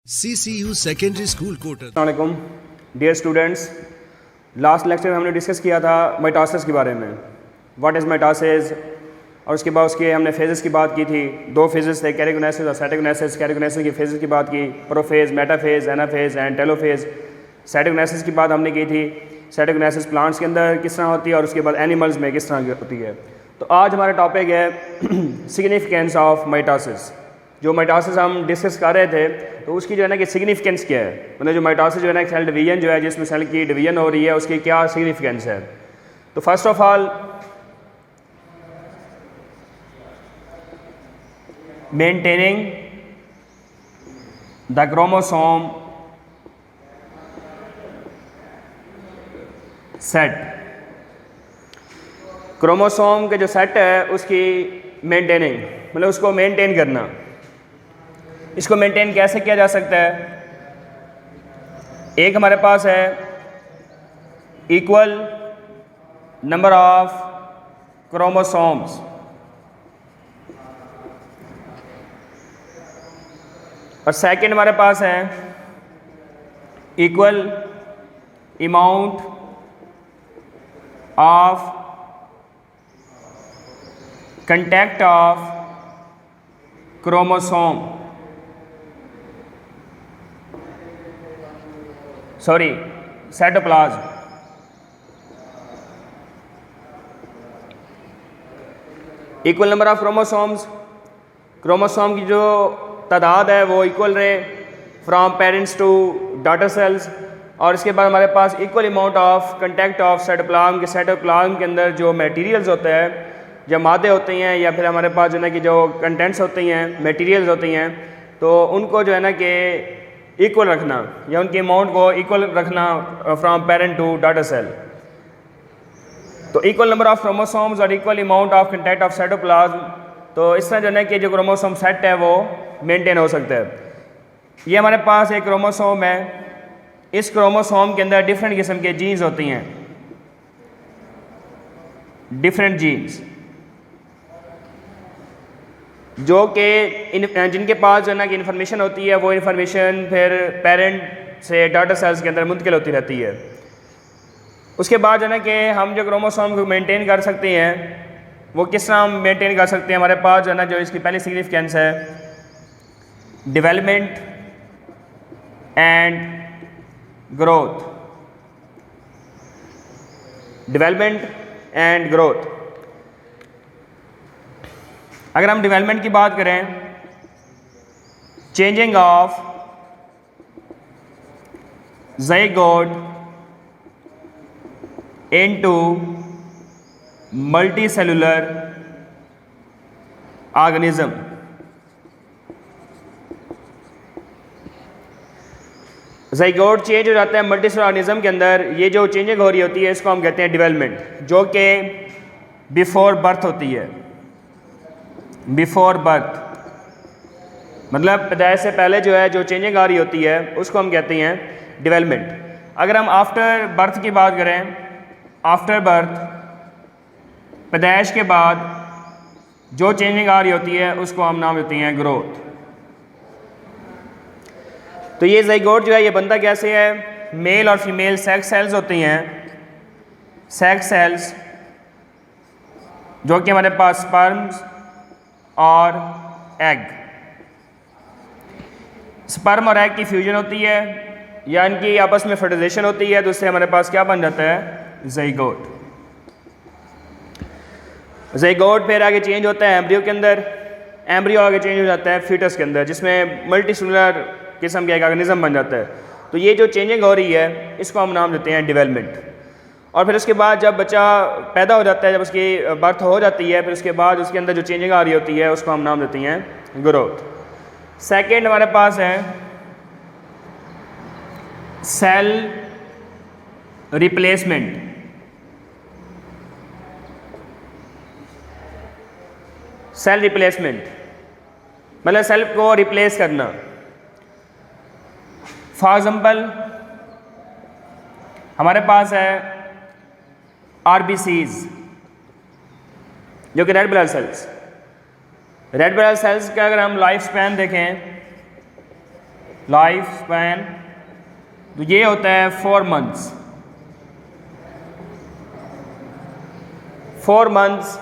CCU secondary school कोटर। अस्सलाम dear students, last lecture में हमने डिस्कस किया था माइटोसिस के बारे में, व्हाट इज़ माइटोसिस, और उसके बाद उसके हमने फेजेस की बात की थी। दो फेजेस थे, कैरियोगेनेसिस और साइटोगेनेसिस। कैरियोगेनेसिस की फेजेस की बात की, prophase, metaphase, anaphase and telophase. Cytogenesis की बात हमने की थी, साइटोगेनेसिस प्लांट्स के अंदर किस तरह होती है और उसके बाद एनिमल्स में किस तरह होती है। तो आज हमारा टॉपिक है सिग्निफिकेंस ऑफ माइटोसिस। जो माइटोसिस हम डिस्कस कर रहे थे तो उसकी जो है ना कि सिग्निफिकेंस क्या है, मतलब जो माइटोसिस जो है ना सेल डिवीजन जो है जिसमें सेल की डिवीजन हो रही है उसकी क्या सिग्निफिकेंस है। तो first of all maintaining the chromosome set, chromosome के जो सेट है उसकी मेंटेनिंग, मतलब उसको मेंटेन करना। इसको मेंटेन कैसे किया जा सकता है? एक हमारे पास है इक्वल नंबर ऑफ क्रोमोसोम्स, और सेकंड हमारे पास है equal amount of contact of chromosome, sorry cytoplasm. Equal number of chromosomes, chromosome की जो तादाद है वो इक्वल रहे from parents to daughter cells, और इसके बाद हमारे पास equal amount of contact of cytoplasm के, साइटोप्लाज्म के अंदर जो मटेरियल्स होते हैं, जो मादे होते हैं या फिर हमारे पास जो है ना कि जो कंटेंट्स होती हैं, मटेरियल्स होती हैं, तो उनको जो है ना कि इक्वल रखना या उनके अमाउंट को इक्वल रखना from parent to daughter cell. तो इक्वल नंबर ऑफ क्रोमोसोम्स और equal amount of contact of cytoplasm, तो इस तरह जो है कि जो क्रोमोसोम सेट है वो मेंटेन हो सकता है। ये हमारे पास एक क्रोमोसोम है, इस क्रोमोसोम के अंदर डिफरेंट किस्म के जीन्स होती हैं, डिफरेंट जीन्स जो कि जिनके पास जो है ना कि इन्फॉर्मेशन होती है, वो इन्फॉर्मेशन फिर पेरेंट से डॉटर सेल्स के अंदर मुंतकिल होती रहती है। उसके बाद जो है ना कि हम जो क्रोमोसोम को मेंटेन कर सकते हैं वो किस तरह हम मेंटेन कर सकते हैं। हमारे पास जो है ना जो इसकी पहली सिग्निफिकेंस है development and growth, development and growth. अगर हम डेवलपमेंट की बात करें, changing of zygote into multi cellular organism. Zygote change हो जाता है मल्टी सेलुलर ऑर्गेनिज्म के अंदर। ये जो चेंजिंग हो रही होती है इसको हम कहते हैं डेवलपमेंट, जो कि बिफोर बर्थ होती है। बिफोर बर्थ मतलब पैदाइश से पहले जो है जो चेंजिंग आ रही होती है उसको हम कहते हैं डेवलपमेंट। अगर हम आफ्टर बर्थ की बात करें, आफ्टर बर्थ पैदाइश के बाद जो चेंजिंग आ रही होती है उसको हम नाम देते हैं ग्रोथ। तो ये ज़ाइगोट जो है ये बनता कैसे है? मेल और फीमेल सेक्स सेल्स होती हैं, सेक्स सेल्स जो कि हमारे पास स्पर्म्स और एग, स्पर्म और एग की फ्यूजन होती है या इनकी आपस में फर्टिलाइजेशन होती है, तो उससे हमारे पास क्या बन जाता है? ज़ाइगोट। ज़ाइगोट फिर आगे चेंज होता है एम्ब्रियो के अंदर, एम्ब्रियो आगे चेंज हो जाता है फीटस के अंदर, जिसमें मल्टी सेलुलर किस्म का एक ऑर्गेनिज्म बन जाता है। तो ये जो चेंजिंग हो रही है इसको हम नाम देते हैं डेवलपमेंट। और फिर उसके बाद जब बच्चा पैदा हो जाता है, जब उसकी बर्थ हो जाती है, फिर उसके बाद उसके अंदर जो चेंजिंग आ रही होती है उसको हम नाम देते हैं ग्रोथ। सेकेंड हमारे पास है सेल रिप्लेसमेंट। सेल रिप्लेसमेंट मतलब सेल को रिप्लेस करना। फॉर एग्जाम्पल हमारे पास है RBCs जो कि रेड ब्लड सेल्स का अगर हम लाइफ स्पैन देखें लाइफ स्पैन, तो ये होता है 4 मंथ्स। 4 मंथ्स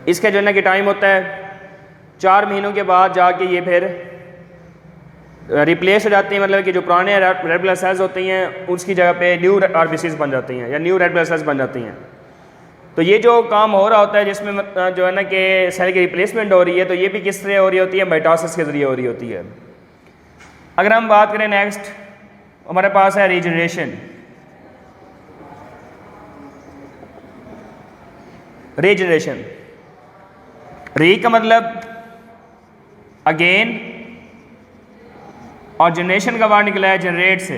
इसका जो है ना कि टाइम होता है। 4 महीनों के बाद जाके ये फिर रिप्लेस हो जाती हैं, मतलब कि जो पुराने रेड ब्लड सेल्स होती हैं उसकी जगह पे न्यू आरबीसीज बन जाती हैं या न्यू रेड ब्लड सेल्स बन जाती हैं। तो ये जो काम हो रहा होता है जिसमें जो है ना कि सेल की रिप्लेसमेंट हो रही है, तो ये भी किस तरह हो रही होती है? माइटोसिस के ज़रिए हो रही होती है। अगर हम बात करें नेक्स्ट, हमारे पास है रीजनरेशन। रीजनरेशन, री का मतलब अगेन और जनरेशन का वर्ड निकला है जनरेट से,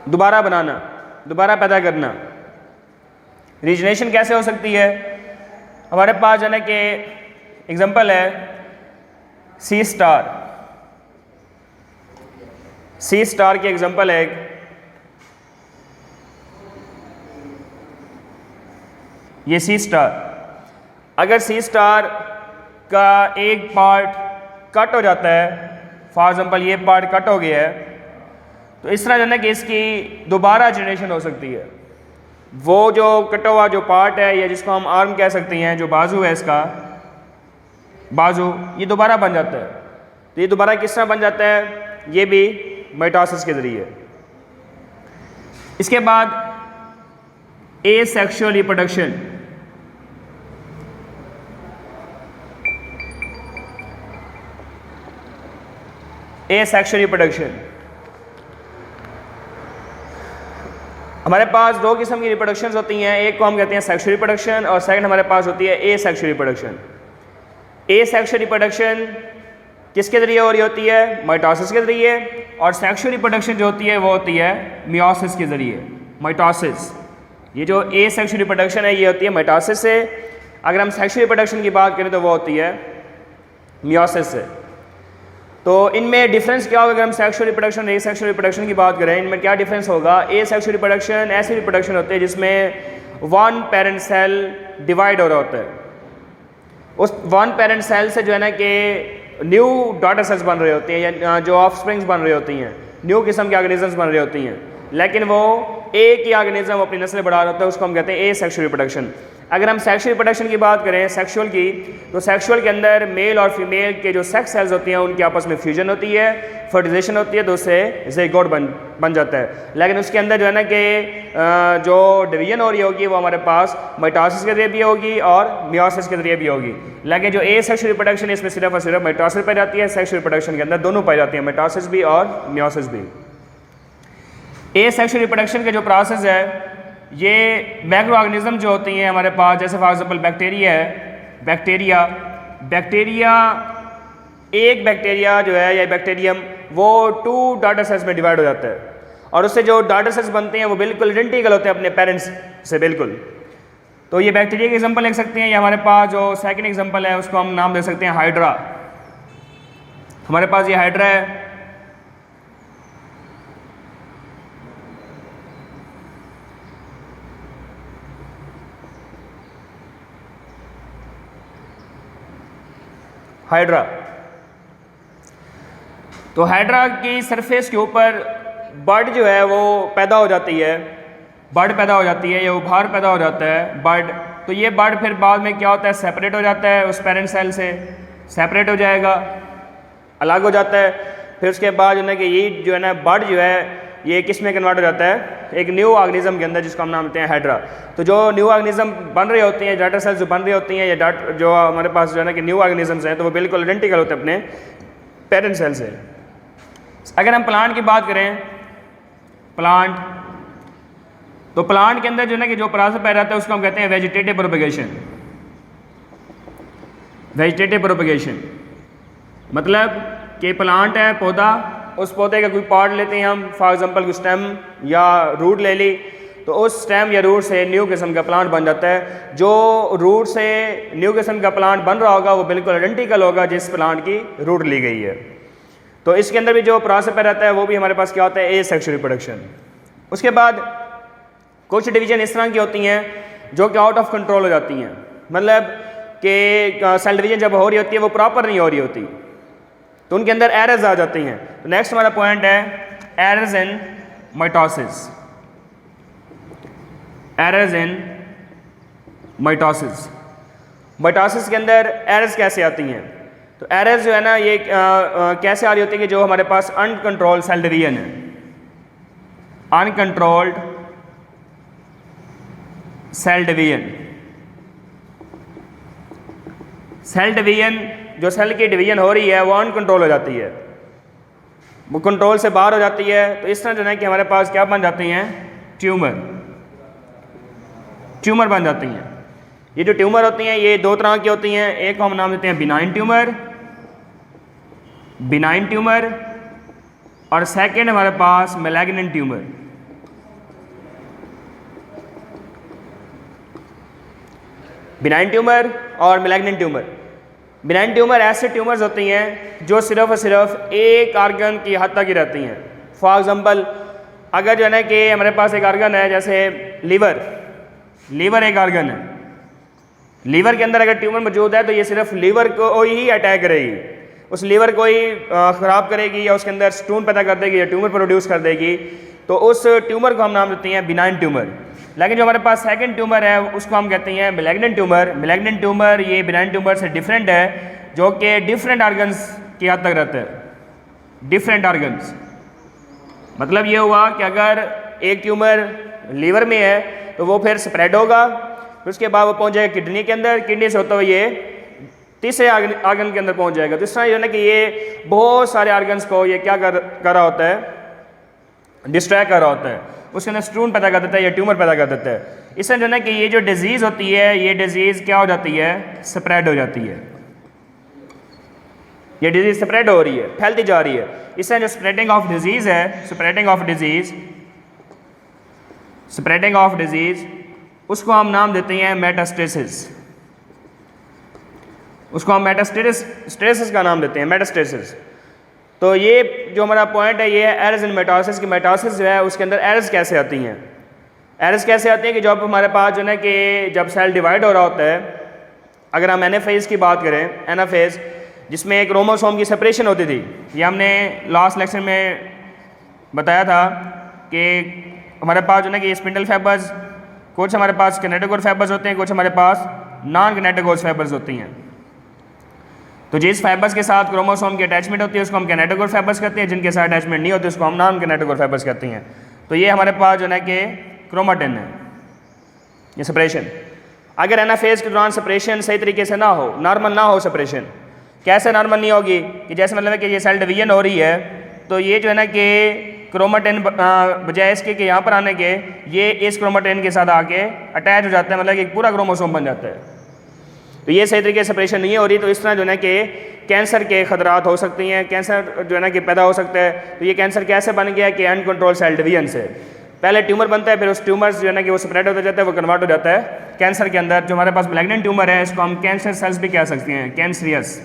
दोबारा बनाना, दोबारा पैदा करना। रीजनरेशन कैसे हो सकती है? हमारे पास जो है कि एग्जांपल है सी स्टार। सी स्टार की एग्जांपल है ये सी स्टार। अगर सी स्टार का एक पार्ट कट हो जाता है, फॉर एग्जांपल ये पार्ट कट हो गया है, तो इस तरह जो है ना कि इसकी दोबारा जनरेशन हो सकती है। वो जो कटा हुआ जो पार्ट है या जिसको हम आर्म कह सकते हैं, जो बाजू है इसका बाजू, ये दोबारा बन जाता है। तो ये दोबारा किस तरह बन जाता है? ये भी माइटोसिस के ज़रिए। इसके बाद एसेक्सुअल रिप्रोडक्शन। एसेक्सुअल रिप्रोडक्शन, हमारे पास 2 किस्म की रिप्रोडक्शंस होती हैं। एक को हम कहते हैं सेक्सुअल रिप्रोडक्शन और सेकंड हमारे पास होती है एसेक्सुअल रिप्रोडक्शन। एसेक्सुअल रिप्रोडक्शन किसके ज़रिए हो रही होती है? माइटोसिस के ज़रिए। और सेक्सुअल रिप्रोडक्शन जो होती है वो होती है मियोसिस के ज़रिए। माइटोसिस, ये जो एसेक्सुअल रिप्रोडक्शन है ये होती है माइटोसिस से। अगर हम सेक्सुअल रिप्रोडक्शन की बात करें तो वो होती है मियोसिस से। तो इनमें डिफरेंस क्या होगा? अगर हम सेक्सुअल रिप्रोडक्शन और एसेक्सुअल रिप्रोडक्शन की बात करें, इनमें क्या डिफरेंस होगा? एसेक्सुअल रिप्रोडक्शन ऐसी रिप्रोडक्शन होती है जिसमें 1 पेरेंट सेल डिवाइड हो रहा होता है। उस 1 पेरेंट सेल से जो है ना कि न्यू डॉटर सेल्स बन रहे होती हैं या जो ऑफस्प्रिंग्स बन रही होती हैं, न्यू किस्म के ऑर्गेनिजम्स बन रही होती हैं, लेकिन वो एक ही ऑर्गेनिज्म अपनी नस्ल बढ़ा रहा होता है, उसको हम कहते हैं एसेक्सुअल रिप्रोडक्शन। अगर हम सेक्सुअल रिप्रोडक्शन की बात करें सेक्सुअल की, तो सेक्सुअल के अंदर मेल और फीमेल के जो सेक्स सेल्स होती हैं उनकी आपस में फ्यूजन होती है, फर्टिलाइजेशन होती है, तो उससे ज़िगोट बन जाता है। लेकिन उसके अंदर जो है ना कि जो डिवीजन हो रही होगी वो हमारे पास माइटोसिस के जरिए भी होगी और मियोसिस के जरिए भी होगी। लेकिन जो एसेक्सुअल रिप्रोडक्शन इसमें सिर्फ और सिर्फ माइटोसिस पाई जाती है। सेक्सुअल रिप्रोडक्शन के अंदर दोनों पाई जाती हैं, माइटोसिस भी और मियोसिस भी। एसेक्सुअल रिप्रोडक्शन का जो प्रोसेस है ये माइक्रो ऑर्गेनिज्म जो होती हैं हमारे पास, जैसे फॉर एग्जांपल बैक्टीरिया है। बैक्टीरिया एक बैक्टीरिया जो है या बैक्टीरियम वो 2 डॉटर सेल्स में डिवाइड हो जाता है और उससे जो डॉटर सेल्स बनते हैं वो बिल्कुल आइडेंटिकल होते हैं अपने पेरेंट्स से बिल्कुल। तो ये बैक्टीरिया के एग्जांपल लिख सकते हैं। या हमारे पास जो सेकंड एग्जांपल है उसको हम नाम दे सकते हैं हाइड्रा। हमारे पास ये हाइड्रा है। हाइड्रा, तो हाइड्रा की सरफेस के ऊपर बर्ड जो है वो पैदा हो जाती है, बर्ड पैदा हो जाती है या उभार पैदा हो जाता है बर्ड। तो ये बर्ड फिर बाद में क्या होता है, सेपरेट हो जाता है, उस पेरेंट सेल से सेपरेट हो जाएगा, अलग हो जाता है। फिर उसके बाद जो है कि ये जो है ना बर्ड जो है ये किस में कन्वर्ट हो जाता है, एक न्यू ऑर्गेनिज्म के अंदर, जिसको हम नाम देते हैं हाइड्रा। तो जो न्यू ऑर्गेनिज्म बन रही होती हैं, डॉटर सेल्स जो बन रही होती हैं या जो हमारे पास जो है ना कि न्यू ऑर्गेनिजम्स हैं, तो वो बिल्कुल आइडेंटिकल होते हैं अपने पेरेंट सेल से। अगर हम प्लांट की बात करें, प्लांट, तो प्लांट के अंदर जो है ना कि जो प्रोसेस पैदा होता है उसको हम कहते हैं वेजिटेटिव प्रोपगेशन। वेजिटेटिव प्रोपगेशन मतलब कि प्लांट है पौधा, उस पौधे का कोई पार्ट लेते हैं हम, फॉर एग्जांपल कोई स्टेम या रूट ले ली, तो उस स्टेम या रूट से न्यू किस्म का प्लांट बन जाता है। जो रूट से न्यू किस्म का प्लांट बन रहा होगा वो बिल्कुल आइडेंटिकल होगा जिस प्लांट की रूट ली गई है। तो इसके अंदर भी जो प्रोसेस पैदा रहता है वो भी हमारे पास क्या होता है, एसेक्सुअल रिप्रोडक्शन। उसके बाद कुछ डिवीजन इस तरह की होती हैं जो कि आउट ऑफ कंट्रोल हो जाती हैं। मतलब कि सेल डिवीजन जब हो रही होती है वो प्रॉपर नहीं हो रही होती, तो उनके अंदर एरर्स आ जाती हैं। तो नेक्स्ट हमारा पॉइंट है errors in mitosis. Errors in mitosis, mitosis के अंदर एरर्स कैसे आती हैं? तो एरर्स जो है ना ये कैसे आ रही होती है कि जो हमारे पास अनकंट्रोल्ड सेल डिवीजन है, uncontrolled cell division, cell division जो सेल की डिवीजन हो रही है वो अनकंट्रोल हो जाती है, वो कंट्रोल से बाहर हो जाती है। तो इस तरह जो है कि हमारे पास क्या बन जाती हैं? ट्यूमर, ट्यूमर बन जाती हैं। ये जो ट्यूमर होती हैं ये दो तरह की होती हैं, एक को हम नाम देते हैं बिनाइन ट्यूमर, बिनाइन ट्यूमर, और सेकंड हमारे पास मैलिग्नेंट ट्यूमर। बिनाइन ट्यूमर और मैलिग्नेंट ट्यूमर। बिनाइन ट्यूमर ऐसे ट्यूमर्स होती हैं जो सिर्फ और सिर्फ एक आर्गन की हद तक ही रहती हैं। फॉर एग्जांपल अगर जो है ना कि हमारे पास एक आर्गन है जैसे लीवर, लीवर एक आर्गन है, लीवर के अंदर अगर ट्यूमर मौजूद है तो ये सिर्फ लीवर को ही अटैक करेगी, उस लीवर को ही ख़राब करेगी या उसके अंदर स्टोन पैदा कर देगी या ट्यूमर प्रोड्यूस कर देगी। तो उस ट्यूमर को हम नाम देते हैं बिनाइन ट्यूमर। लेकिन जो हमारे पास सेकंड ट्यूमर है उसको हम कहते हैं मैलिग्नेंट ट्यूमर। मैलिग्नेंट ट्यूमर ये बिनाइन ट्यूमर से डिफरेंट है, जो कि डिफरेंट आर्गन्स की हद तक रहते हैं, डिफरेंट आर्गन्स। मतलब ये हुआ कि अगर एक ट्यूमर लीवर में है तो वो फिर स्प्रेड होगा, फिर उसके बाद वो पहुंच जाएगा किडनी के अंदर, किडनी से होता हुआ ये तीसरे आर्गन के अंदर पहुंच जाएगा। तो इस तरह जो है ना कि ये बहुत सारे आर्गन्स को ये क्या कर रहा होता है? डिस्ट्रैक्ट कर रहा होता है, उसके अंदर स्टून पैदा कर देता है या ट्यूमर पैदा कर देता है। इससे जो है ना कि ये जो डिजीज़ होती है ये डिजीज़ क्या हो जाती है? स्प्रेड हो जाती है। ये डिजीज़ स्प्रेड हो रही है, फैलती जा रही है। इससे जो स्प्रेडिंग ऑफ डिजीज़ है, spreading of disease, spreading of disease, उसको हम नाम देते हैं मेटास्टेसिस। उसको हम मेटास्टेसिस का नाम देते हैं, मेटास्टेसिस। तो ये जो हमारा पॉइंट है ये है एरर्स इन मेटासिस की। मेटासिस जो है उसके अंदर एरर्स कैसे आती हैं? एरर्स कैसे आती हैं कि जब हमारे पास जो है कि जब सेल डिवाइड हो रहा होता है, अगर हम एनाफेज की बात करें, एनाफेज जिसमें एक क्रोमोसोम की सेपरेशन होती थी, ये हमने लास्ट लेक्चर में बताया था कि हमारे पास जो है कि स्पिंडल फाइबर्स, कुछ हमारे पास किनेटोकोर फाइबर्स होते हैं, कुछ हमारे पास नॉन किनेटोकोर फाइबर्स होती हैं। तो जिस फाइबर्स के साथ क्रोमोसोम की अटैचमेंट होती है उसको हम किनेटोकोर फाइबर्स कहते हैं, जिनके साथ अटैचमेंट नहीं होती उसको हम नॉन किनेटोकोर फाइबर्स कहते हैं। तो ये हमारे पास जो है कि क्रोमाटिन है, ये सेपरेशन। अगर एनाफेज के दौरान सेपरेशन सही तरीके से ना हो, नॉर्मल ना हो सेपरेशन, कैसे नॉर्मल नहीं होगी कि जैसे मतलब है कि ये सेल डिवीजन हो रही है तो ये जो है ना कि क्रोमाटिन बजाय इसके कि यहाँ पर आने के ये इस क्रोमाटिन के साथ आके अटैच हो जाता है, मतलब कि एक पूरा क्रोमोसोम बन जाता है। तो ये सही तरीके से सेपरेशन नहीं हो रही, तो इस तरह जो है कि कैंसर के खतरात हो सकती हैं, कैंसर जो है ना कि पैदा हो सकता है। तो ये कैंसर कैसे बन गया कि अनकंट्रोल सेल डिवीजन से पहले ट्यूमर बनता है, फिर उस ट्यूमर जो है ना कि वो स्प्रेड होता जाता है, वो कन्वर्ट हो जाता है कैंसर के अंदर। जो हमारे पास मैलिग्नेंट ट्यूमर है इसको हम कैंसर सेल्स भी कह सकते हैं, कैंसरियस,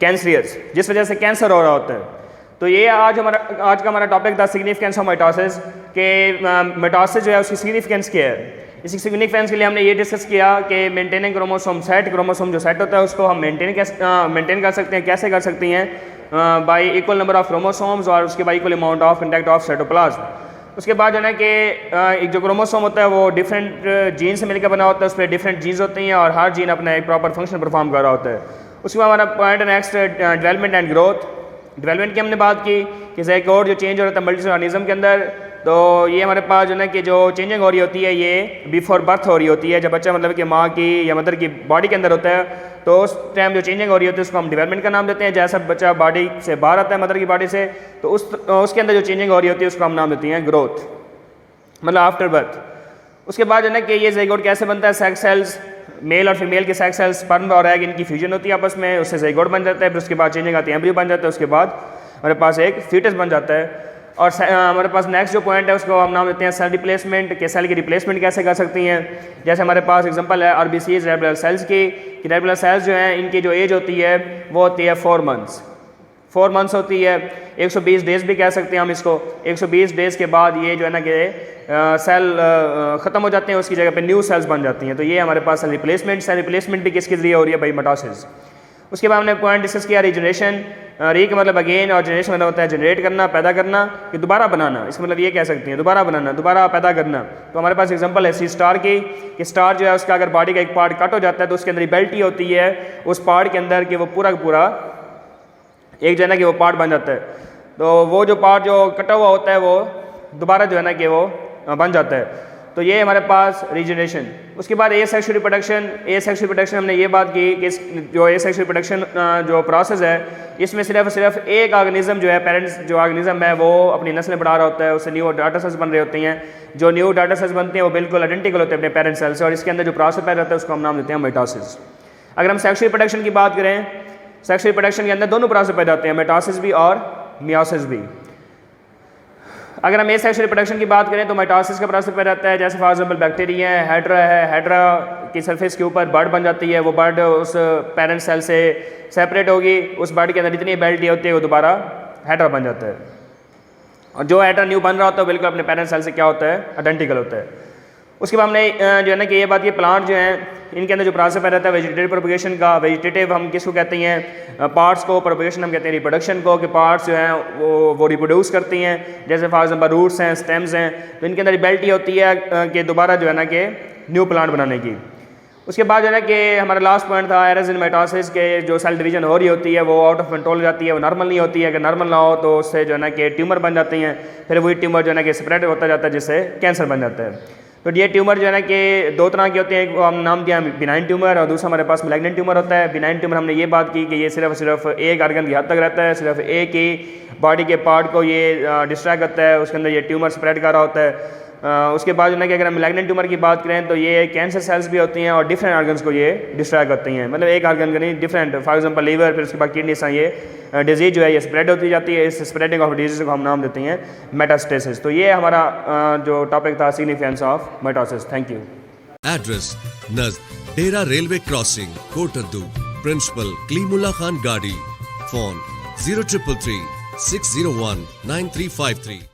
कैंसरियस, जिस वजह से कैंसर हो रहा होता है। तो ये आज का हमारा टॉपिक था सिग्निफिकेंस ऑफ माइटोसिस के माइटोसिस जो है उसकी सिग्निफिकेंस क्या है। इसकी सिग्निफिकेंस के लिए हमने ये डिस्कस किया कि मेंटेनिंग क्रोमोसोम सेट, क्रोमोसोम जो सेट होता है उसको हम मेंटेन कर सकते हैं, कैसे कर सकती हैं? By equal number of chromosomes और उसके by equal amount of intact of cytoplasm. उसके बाद जो है कि एक जो क्रोमोसोम होता है वो डिफरेंट जीन से मिलकर बना होता है, उस पर डिफरेंट जीन्स होती हैं और हर जीन अपना एक प्रॉपर फंक्शन परफॉर्म कर रहा होता है। उसके बाद हमारा point next development and growth. Development की हमने बात की कि ज़ायगोट जो चेंज हो रहा था मल्टीसेलुलर ऑर्गेनिज्म के अंदर, तो ये हमारे पास जो है कि जो चेंजिंग हो रही होती है ये बिफोर बर्थ हो रही होती है। जब बच्चा मतलब कि माँ की या मदर की बॉडी के अंदर होता है तो उस टाइम जो चेंजिंग हो रही होती है उसको हम डेवलपमेंट का नाम देते हैं। जैसा बच्चा बॉडी से बाहर आता है मदर की बॉडी से तो उसके अंदर जो चेंजिंग हो रही होती है उसको हम नाम देते हैं ग्रोथ, मतलब आफ्टर बर्थ। उसके बाद जो है कि ये ज़ायगोट कैसे बनता है? सेक्स सेल्स, मेल और फीमेल के सेक्स सेल्स, स्पर्म और एग, इनकी फ्यूजन होती है आपस में, उससे ज़ायगोट बन जाता है। फिर उसके बाद चेंजिंग आती है, एम्ब्रियो बन जाता है, उसके बाद हमारे पास एक फीटस बन जाता है। और हमारे पास नेक्स्ट जो पॉइंट है उसको हम नाम देते हैं सेल रिप्लेसमेंट, के सेल की रिप्लेसमेंट कैसे कर सकती हैं। जैसे हमारे पास एग्जांपल है RBCs, रेड ब्लड सेल्स की। रेड ब्लड सेल्स जो हैं इनकी जो एज होती है वो होती है 4 मंथ्स, 4 मंथ्स होती है, 120 डेज़ भी कह सकते हैं हम इसको। 120 डेज़ के बाद ये जो है ना कि सेल ख़त्म हो जाते हैं, उसकी जगह पे न्यू सेल्स बन जाती हैं। तो ये हमारे पास सेल रिप्लेसमेंट भी किसके ज़रिए हो रही है भाई, मिटोसिस। उसके बाद हमने पॉइंट डिस्कस किया रीजनरेशन। री का मतलब अगेन और जनरेशन मतलब होता है जनरेट करना, पैदा करना, कि दोबारा बनाना। इसका मतलब ये कह सकते हैं दोबारा बनाना, दोबारा पैदा करना। तो हमारे पास एग्जांपल है सी स्टार की, कि स्टार जो है उसका अगर बॉडी का एक पार्ट कट हो जाता है तो उसके अंदर रिबेलिटी होती है उस पार्ट के अंदर कि वो पूरा का पूरा एक जो है ना कि वो पार्ट बन जाता है। तो वो जो पार्ट जो कटा हुआ होता है वो दोबारा जो है ना कि वो बन जाता है। तो ये हमारे पास रीजनरेशन। उसके बाद एसेक्सुअल रिप्रोडक्शन हमने ये बात की कि जो एसेक्सुअल रिप्रोडक्शन जो प्रोसेस है इसमें सिर्फ एक ऑर्गेनिज्म जो है, पेरेंट्स जो ऑर्गेनिज्म है वो अपनी नस्लें बढ़ा रहा होता है, उससे न्यू डाटा सेल्स बन रहे होते हैं। जो न्यू डाटा सेल्स बनते हैं वो बिल्कुल आइडेंटिकल होते हैं अपने पेरेंट सेल से, और इसके अंदर जो प्रोसेस पैदा होता है उसको हम नाम देते हैं मिटोसिस। अगर हम सेक्सुअल रिप्रोडक्शन की बात करें, सेक्सुअल रिप्रोडक्शन के अंदर दोनों प्रोसेस पैदा होते हैं, मिटोसिस भी और मियोसिस भी। अगर हम एसेक्सुअल रिप्रोडक्शन की बात करें तो माइटोसिस का प्रोसेस पैदा होता है। जैसे फॉर एग्जांपल बैक्टीरिया है, हाइड्रा की सरफेस के ऊपर बर्ड बन जाती है, वो बर्ड उस पेरेंट सेल से सेपरेट होगी, उस बर्ड के अंदर जितनी एबिलिटी होती है वो दोबारा हाइड्रा बन जाता है, और जो हाइड्रा न्यू बन रहा होता है बिल्कुल अपने पेरेंट सेल से क्या होता है, आइडेंटिकल होता है। उसके बाद हमने जो है ना कि ये बात, ये प्लांट जो हैं इनके अंदर जो प्रोसेस पैदा होता है वेजिटेटिव प्रोपगेशन का। वेजिटेटिव हम किसको कहते हैं, पार्ट्स को, प्रोपगेशन हम कहते हैं रिप्रोडक्शन को, कि पार्ट्स जो हैं वो रिप्रोड्यूस करती हैं। जैसे फॉर एग्जांपल रूट्स हैं, स्टेम्स हैं, तो इनके अंदर एबिलिटी होती है कि दोबारा जो है ना कि न्यू प्लांट बनाने की। उसके बाद जो है ना कि हमारा लास्ट पॉइंट था एरर्स इन माइटोसिस के, जो सेल डिवीजन हो रही होती है वो आउट ऑफ कंट्रोल हो जाती है, वो नॉर्मल नहीं होती है। अगर नॉर्मल ना हो तो उससे जो है ना कि ट्यूमर बन जाती हैं, फिर वही ट्यूमर जो है ना कि स्प्रेड होता जाता है जिससे कैंसर बन जाता है। तो ये ट्यूमर जो है ना कि दो तरह के होते हैं, एक हम नाम दिया बिनाइन ट्यूमर और दूसरा हमारे पास मैलिग्नेंट ट्यूमर होता है। बिनाइन ट्यूमर हमने ये बात की कि ये सिर्फ एक आर्गन की हद तक रहता है, सिर्फ एक ही बॉडी के पार्ट को ये डिस्ट्रैक्ट करता है, उसके अंदर ये ट्यूमर स्प्रेड कर रहा होता है। उसके बाद जो है कि अगर हम मैलिग्नेंट ट्यूमर की बात करें तो ये कैंसर सेल्स भी होती हैं और डिफरेंट आर्गन्स को ये डिस्ट्रैक्ट करती हैं, मतलब एक आर्गन का नहीं, डिफरेंट। फॉर एग्जांपल लीवर, फिर उसके बाद किडनी से ये डिजीज जो है ये स्प्रेड होती जाती है। इस स्प्रेडिंग ऑफ डिजीज को हम नाम देते हैं मेटास्टेसिस। तो ये हमारा जो टॉपिक था significance of mitosis. Thank you. Address नज़द Dera railway crossing, Kotaddu. Principal Kalimullah Khan गाड़ी। फोन 0333 601 9353।